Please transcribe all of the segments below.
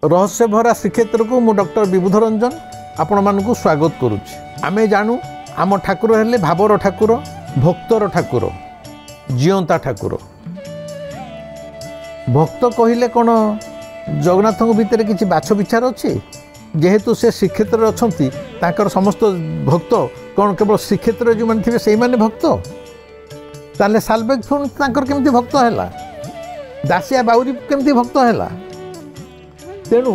रहस्य भरा श्रीक्षेत्र को मु डॉक्टर विबुध रंजन आपण मानकु स्वागत करुच्ची। आमे जानू आम ठाकुर हेले भावर ठाकुर, भक्तर ठाकुर, जीवंता ठाकुर। भक्त कहले कौन जगन्नाथ भितर किसी बाछ विचार अच्छी? जेहेतु से श्रीक्षेत्र अच्छी ताकर समस्त भक्त कौन केवल श्रीक्षेत्र जो मैंने थे से भक्त? ताले सालबेग पुणी केमती भक्त है? दासिया बाउरी केमती भक्त है? तेणु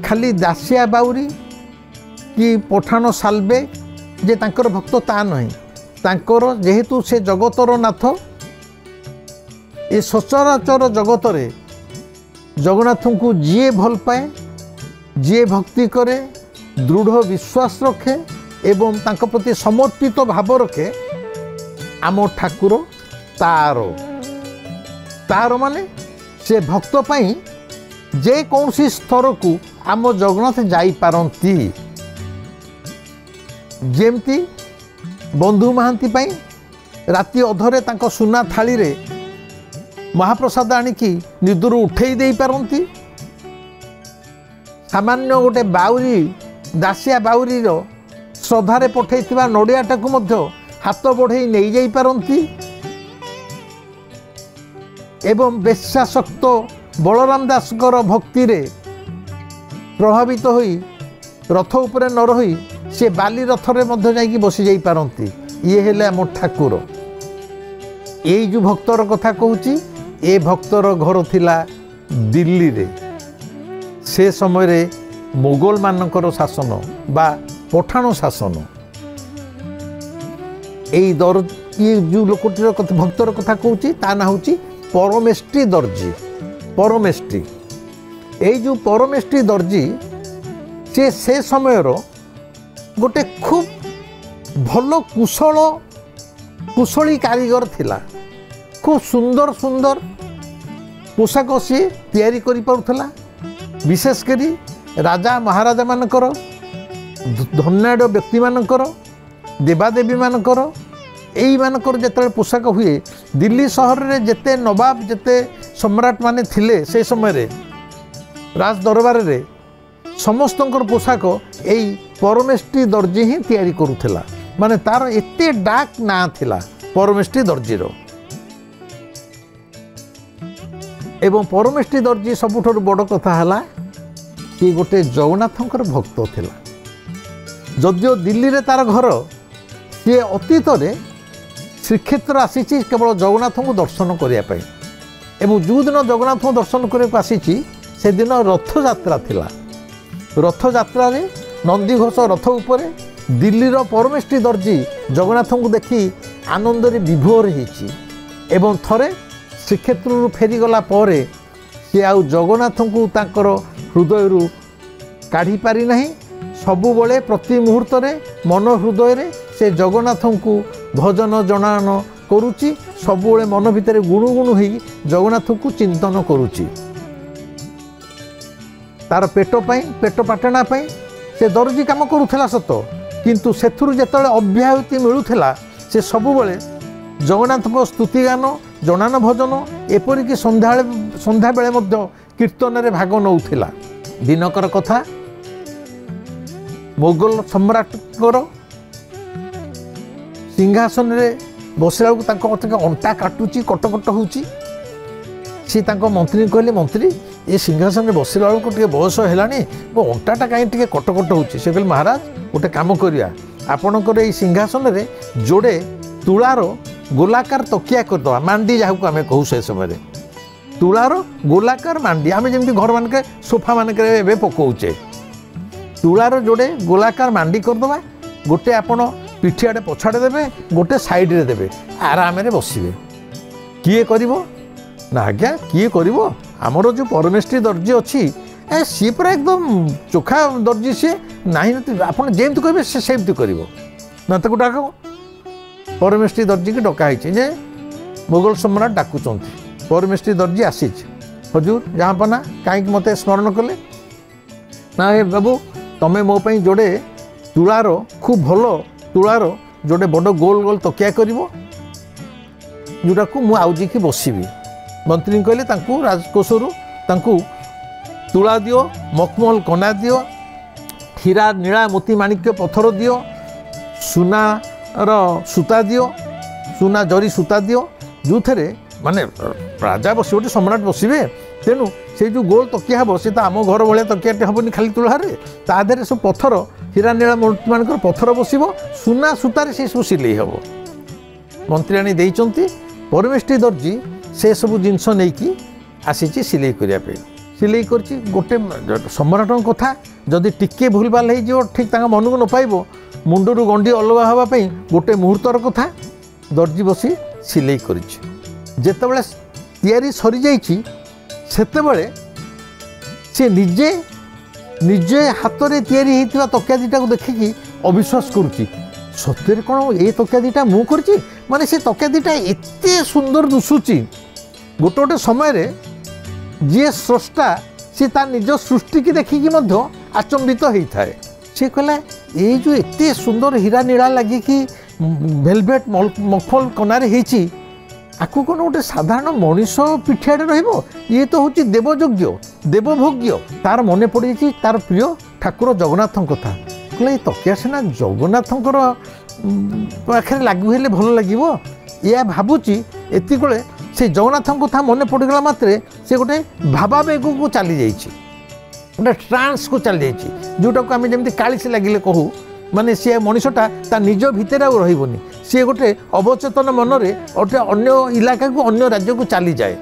खाली दासिया बाउरी कि पठाण सालबेग जे तांकर भक्त ता नहीं, तांकर जेहेतु से जगतर नाथ, ये सचराचर जगत रे जगन्नाथ को जी भल पाए, जी भक्ति करे, दृढ़ विश्वास रखे एवं तांको प्रति समर्पित भाव रखे, आम ठाकुर तार माने से भक्त पाई जे कौन स्तर को आम जगन्नाथ जाई पारंती। जेमती बंधु महांती पाई राति अधरे तांको सुना थाली रे महाप्रसाद आनिकी निदुर उठेई दे पारंती। सामान्य गोटे बाउरी दासिया बाउरी रो श्रद्धारे पठेइथिबा नडियाटाकू मध्य हाथ बढ़ई नहीं जाई पारंती। एवं बेश्याशक्त बलराम दासकर भक्ति रे प्रभावित होई रथ उपरे न रही से बाली रथ रे मध्य जाई बसी जाई पारंती। ये हेले आम ठाकुर। ये जो भक्तर कथा कहूची, ए भक्तर घर थिला दिल्ली रे। से समय रे मोगल मानकर शासन बा पठाण शासन। ये जो लोकटीर भक्तर कथा कहूची ता ना होची परमेष्टि दर्जी। परमेष्टि ये जो परमेष्टि दर्जी से समय गोटे खूब भल कुशली कारीगर थिला। खूब सुंदर सुंदर पोशाक सी तैयारी करि पारुथला। विशेषकर राजा महाराजा मानकर, धन्याढ्य व्यक्ति मानकर, देवादेवी मानकर, यही मानकर जिते पोशाक हुए दिल्ली सहर में जिते नवाब जिते सम्राट माने थिले से समय रे राज दरबार रे समस्त पोशाक यही परमेष्टि दर्जी ही तैयारी करुला। माने तार एते डाक ना थिला परमेष्टि दर्जीर। एवं परमेष्टि दर्जी सबुठ बड़ कथा है कि गोटे जगन्नाथंकर भक्त थिला। जदियो दिल्ली रे तार घर, सी अतीत रे श्रीक्षेत्र आसी केवल जगन्नाथ को दर्शन करने। एवं जो दिन जगन्नाथ को दर्शन करने आसी से दिन रथ यात्रा थिला। रथ यात्रा रे नंदीघोष रथ उपरे दिल्लीर परमेष्टि दर्जी जगन्नाथ को देखी आनंद रे विभोर होइछि। एवं थरे श्रीक्षेत्र फेरीगला पर सी आउ जगन्नाथ को तांकर हृदय काढ़ी पारि नहीं। सबुबले प्रति मुहूर्त रे मन हृदय रे से जगन्नाथ को भजन जनान करुच्ची। सबुबले मन भितर गुणुगुणु हो जगन्नाथ को चिंतन करुच्ची। तार पेट पाटना से दर्जी काम करुला सत, किंतु सेथुरु जेतले अभ्याहुति मिलुला से सबुबले जगन्नाथ को स्तुतिगान जनान भजन एपरिक संध्या बेले मध्य कीर्तन रे भाग नौथिला। दिनकर कथा मोगल सम्राटकर सिंहासन रे बसला को अंटा काटुची कटकट होची। सी मंत्री कहले, मंत्री ये सिंहासन में बसला बेलू बयस है मो अंटाटा कहीं कटकट होची। से कहले, महाराज गोटे काम करिया, आपणकर ये सिंहासन रे जोड़े तुलार गोलाकार तकिया करदे, मांडी जहाँ को आम कहू से समय तुलार गोलाकार मांडी आम जमी घर मानक सोफा मानक पकाउचे। तुलार जोड़े गोलाकार मांडी करदे, गोटे आपण पिठियाड़े पछाड़े देवे, गोटे साइड रे देवे, आराम रे बसिबे। किए करिवो ना आज्ञा, किए करिवो? आमर जो परमेष्टि दर्जी अच्छी सी पूरा एकदम चोखा दर्जी सी ना आप जमी कहे से सेमती कर ना डाक। परमेष्टि दर्जी की डकाई जे मोगल सम्राट डाकुंट। परमेष्टि दर्जी आसी, हजूर जहाँपना कहीं मत स्मरण कले ना बाबू तमें मो जोड़े तुलार खूब भल तुलार जोड़े बड़ गोल गोल तकिया कर जोटा को मुझे आउजी बसबी। मंत्री कहले राजकोषरू तुला दियो, मखमल कना दियो, हीरा नीला मोती माणिक्य पत्थर दियो, सुनार सूता दियो, सुना जरी सूता दियो, जो थे माने राजा बस गोटे सम्राट बसवे। तेणु से जो गोल तकिया हम से तो आम घर भाया तकियाटे हेनी खाली तुलार तादेह सब पत्थर हीरा नीला मोती मान पत्थर बस सुना सूतार से सब सिले हम। मंत्रियाणी देइचंती परमेष्ठी दर्जी से सब जिनस नहीं आसी सिलाई करने सिलाई कर गोटे सम्राट कथा जदि टिके भूल भाल हो ठीक मन को न पाइब मुंडरू गंडी अलग हाँवाई गोटे मुहूर्तर कथा दर्जी बसी सिलाई करते तैयारी सरी जाइए से निजे निजे हाथ में तैयारी होता तकिया दीटा को देखिकी अविश्वास करुच्ची सत्य कौन ये तकिया दीटा मु कर माने से तकिया दीटा एते सुंदर दुसुची गोटे गोटे समय जी स्रष्टा सी तार निज सृष्टि की देखिकी आचंबित होता है। सी कहला ये जो एते सुंदर हीरा नीला लगे कि वेलवेट मखमल कनारे होती आपको कौन गोटे साधारण मनीष पिठियाड़े ये तो हूँ देवयोग्य देवभोग्य तार मन पड़ी तार प्रिय ठाकुर जगन्नाथ कथा कहले तकिया सीना जगन्नाथ पाखे लागू हेले भल लगे या भावुची एति से जगन्नाथ कथा मन पड़गला मात्रे से गोटे भावावेग को चली जाइए गोटे ट्रांस को चली जाइए जोटा को आम जमी कालीसी लगिले कहू माने सी मनीषटा ता निज भितर रही सी गोटे अवचेतन मन में गोटे अन्य इलाका को अन्य राज्य को चली जाए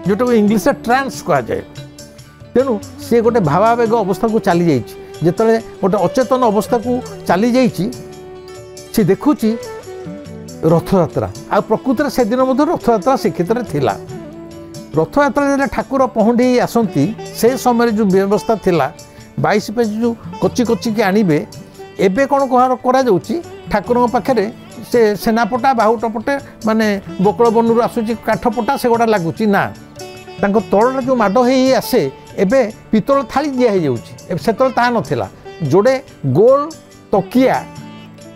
जोटा को इंग्लीश ट्रांस कह जाए। तेणु सी गोटे भावावेग अवस्था को चली जाइए जिते गोटे अचेतन अवस्था को चली जाइए सी देखुची रथयात्रा आ प्रकृत से दिन रथयात्रा श्रीक्षेत्र थिला। रथयात्रा ठाकुर पहुँडी आसती से समय जो व्यवस्था थिला 22 पेज जो कच्ची कच्ची के आणवे एबे कौन करा ठाकुर पाखे से सेनापटा बाहुटपटे माने बोकल बनू आसूची काठपटा से गुड़ा लगुच ना तल जो माड़ हो आसे एबे पितल थाली दिखाई से ता नाला जोड़े गोल तकिया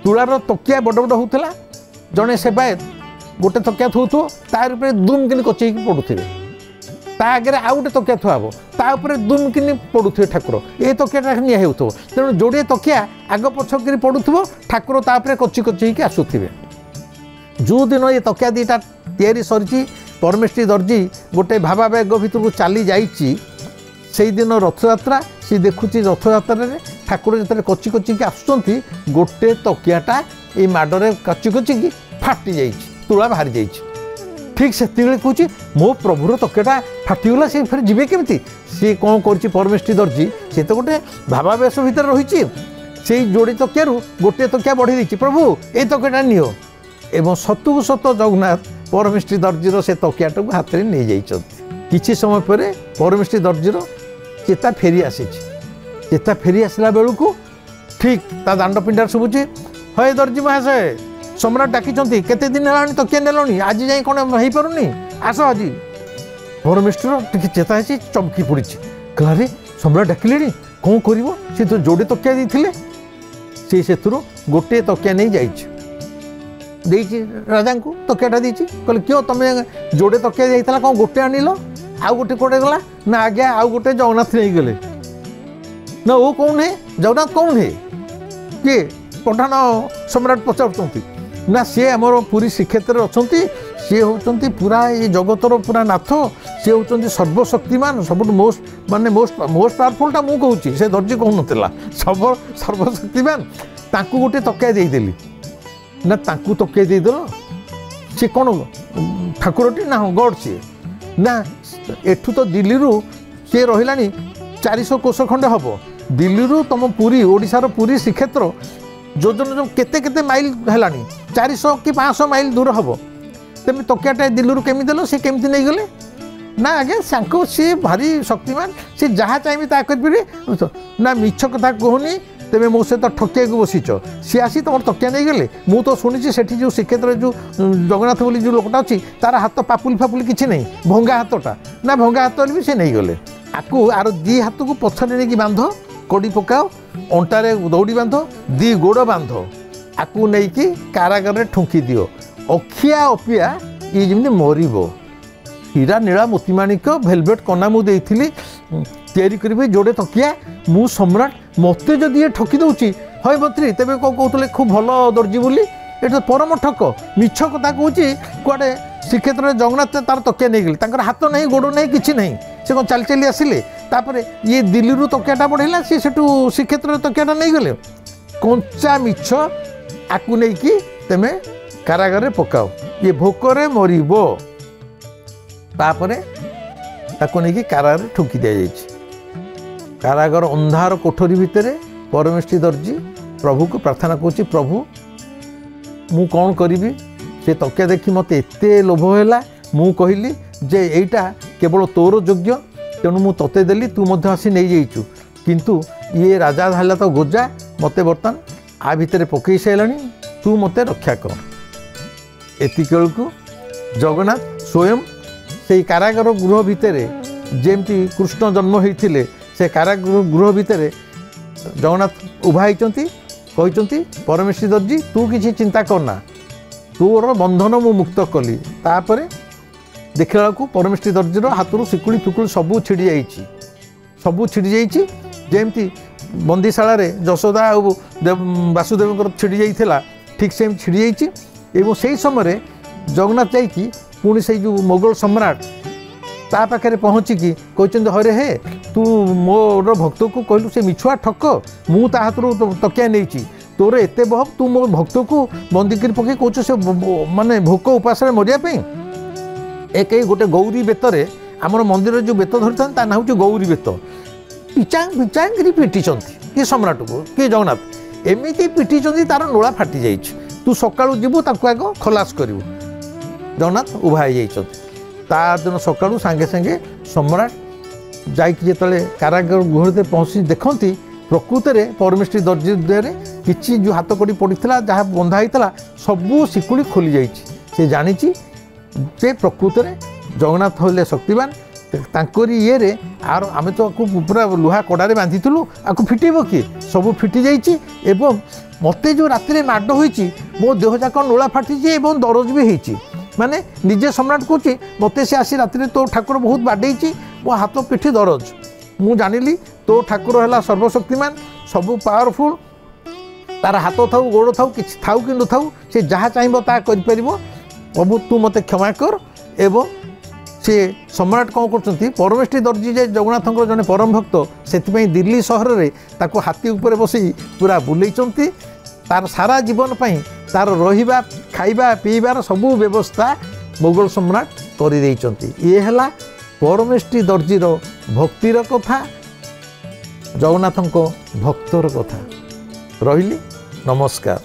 तुलार तकिया बड़ बड़ होता जड़े सेवायत गोटे तकिया थोथो तार दुम कि कचेक पड़ुथे ता आगे आउ गोटे तकिया थुआब तापर दुम कि पड़ुथे ठाकुर ये तकिया निया हो तेणु जोड़े तकिया आग पछक पड़ुव ठाकुर तापर कची कचेक आसुवे। जो दिन ये तकिया दीटा तैयारी सरी परमेष्ठी दर्जी गोटे भावावेग भितर चली जाइए से दिन रथयात्रा सी देखुची रथयात्रा ठाकुर जो कची कचिकी आसुँच गोटे तकियाटा ये माडरे कची कचिकी फाटी जा तुला बाहरी जा ठीक से कहूँ मो प्रभुर तकियाटा फाटीगला सी फिर जीवे केमती सी कौन कर परमेष्ठी दर्जी सी तो गोटे भावावेश भितर रही से जोड़ी तकियारू गोटे तकिया बढ़ी देती प्रभु ये तकियाटा नियो एवं सतु सत जगन्नाथ परमेष्ठी दर्जीर से तकियाटा को हाथ में नहीं जाइए। किछि समय पर परमेष्ठी दर्जीर चेता फेरी आसी चेता फेरी आसला बेलू ठीक ता दांड पिंडार शुभुची हे दर्जी महाशय सम्राट डाकी केते दिन है तकिया नेलनी आज जाए कौन हो पारुनी आस आज परमेष्ठीर टी चेता है चमकी पड़ी कहला रे सम्राट डाकिले कौन कर सी तो जोड़े तकिया देते से गोटे तकिया नहीं जाइए राजा को तकियाटा देती कहले क्यों तुम जोड़े तकिया जाइए कौन गोटे आनिल आउ गोटे कौटे गला ना आज्ञा आउ गोटे जगन्नाथ नहीं गले ना वो कौन है जगन्नाथ कौन है किए पठाण सम्राट पचार ना सी आमर पुरी श्रीक्षेत्र अच्छा सी होती पूरा ये जगतर पूरा नाथ सी होती सर्वशक्तिमान सब मोस्ट माने मोस्ट पावरफुलटा मु कहूँ से दर्जी कहून सर्वशक्तिमान ताकू गोटे तकिया देदेली ना ताकू तकिया देदेल सी कौन ठाकुरटी ना गड सी ना एठू तो दिल्ली सी रहा 400 कोश खंडे हम दिल्ली तुम पुरी ओडिशार पुरी श्रीक्षेत्र जोजन जो केते केते माइल है 400 कि 500 माइल दूर हम तेम तकियाटा दिल्ली केमी देल सी केमती नहीं गले ना आगे सांको सी भारी शक्तिमान सी जहाँ चाहिए ता कर ना मिछ कथा कहूनी तेज मो सहित ठकिया को बसीच सी आसी तुम तकिया नहीं गले मु तो शुणी से जो श्रीक्षेत्र जो जगन्नाथ बोली जो लोकटा अच्छी तार हाथ पापुली फापुली किसी नहीं भंगा हाथटा ना भंगा हाथ भी से नहीं गले आपको आर दी हाथ को पछरे नहीं बांध कड़ी पकाओ अंटारे दौड़ी बांध दी गोड़ बांध आपको नहीं कारागार ठुंकी दियो अखिया अपिया ये जमी मरब हीरा नीला मोतीमाणिक भेलभेट कना मुझे तैयारी करी जोड़े तकिया मु सम्राट मत जदि ये ठकी दूची हय मंत्री तेरे कौन कहते खूब भल दर्जी बोली ये तो परम ठक मिछ कथा कहूँ कड़े श्रीक्षेत्र में जगन्नाथ तार तकिया नहीं गले हाथ नहीं गोड़ नहीं कि नहीं से कौन चली चली आसिले ये दिल्ली रू तकियाटा बढ़ेगा सी सेठू श्रीक्षेत्र तकियाटा नहीं गले कंचा मिछ आकु नहीं कि तेमे कारागार पकाओ ये भोकरे मरब तापरे ताको नहीं कारागार ठुकी दि जाइए कारागार अंधार कोठरी भितर परमेष्ठी दर्जी प्रभु को प्रार्थना करुच्ची प्रभु मु कौन करी से तकिया देखी मत एत लोभ है मु कहली जे एटा केवल तोर योग्य तेणु मु तते देली तू मध्य आसी नहीं जाइचु किंतु ये राजा धाला तो गोजा मत बर्तमान आ भितर पकई साराणी तू मत रक्षा कर एतिक को जगन्नाथ स्वयं से कारागार गृह भितर जेमती कृष्ण जन्म होते से कारागार गृह भितर जगन्नाथ उभा होती परमेष्ठी दर्जी तू किसी चिंता करना तोर बंधन मु मुक्त कली तापरे देखला को परमेष्ठी दर्जीर हाथरू शिकुड़ी फिकुड़ी सबू छिड़ी जाइए सबू छिड़ी जाइए जेमती बंदीशाला रे यशोदा और वासुदेव छिड़ी जाइथिला ठीक सेम छिड़ी जाइए से समय जगन्नाथ जाइकी पुणी से जो मोगल सम्राट ता पाखे पहुँचिकी कहते हरे हे तू मोर भक्त को कहलु से मिछुआ ठक मु ता हाथरू तकिया नहीं तोर एत बहक तू मो भक्त को बंदी कर पकई कह से माने भोक उपास मरियापी एक गोटे गौरी बेतरे आमर मंदिर जो बेत धरी था ना हूँ गौरी बेत पिचांग पिचांग पिटी किए सम्राट को किए जगन्नाथ एमती पिटी तार नोला फाटी जाइए तू सकाळू जीवु ताकू आग खलास करू जगन्नाथ उभा हो दिन सकाळू सांगे सांगे सम्राट जाइए कारागार गृह पहुँची देखती प्रकृत में परमेष्ठी दर्जी द्वारे किसी जो हाथ कड़ी पड़ा जहाँ बंधा होता सबू शिकुड़ी खोली जाइए जानी जे प्रकृत में जगन्नाथ होले शक्तिमान तांकरी ये आर आम तो पूरा लुहा कड़े बांधी आपको फिटेब किए सब फिटी जाइए मत जो राति माड हो मो देह जाक नोला फाटी दरज भी होती माने निजे सम्राट कहूँ मत से आसी राति तो ठाकुर बहुत बाडे मो हाथ पिठी दरज मु जानिली तो ठाकुर है सर्वशक्तिमान सबू पावरफुल तार हाथ थाऊ गोड़ थाऊ कि थाऊ कि न थाऊ से जहाँ चाहिए ता कर प्रभु तू मत क्षमा कर एवं सी सम्राट कौन कर परमेष्ठी दर्जी जे जगन्नाथ जड़े परम भक्त से दिल्ली सहर में ताको हाथी उपर बसी पूरा बुले तार सारा जीवन पाई तार रहिबा खाइबा पीबार सबू व्यवस्था मोगल सम्राट कर ये है परमेष्ठी दर्जीर भक्तिर कथा जगन्नाथ भक्तर कथा रही नमस्कार।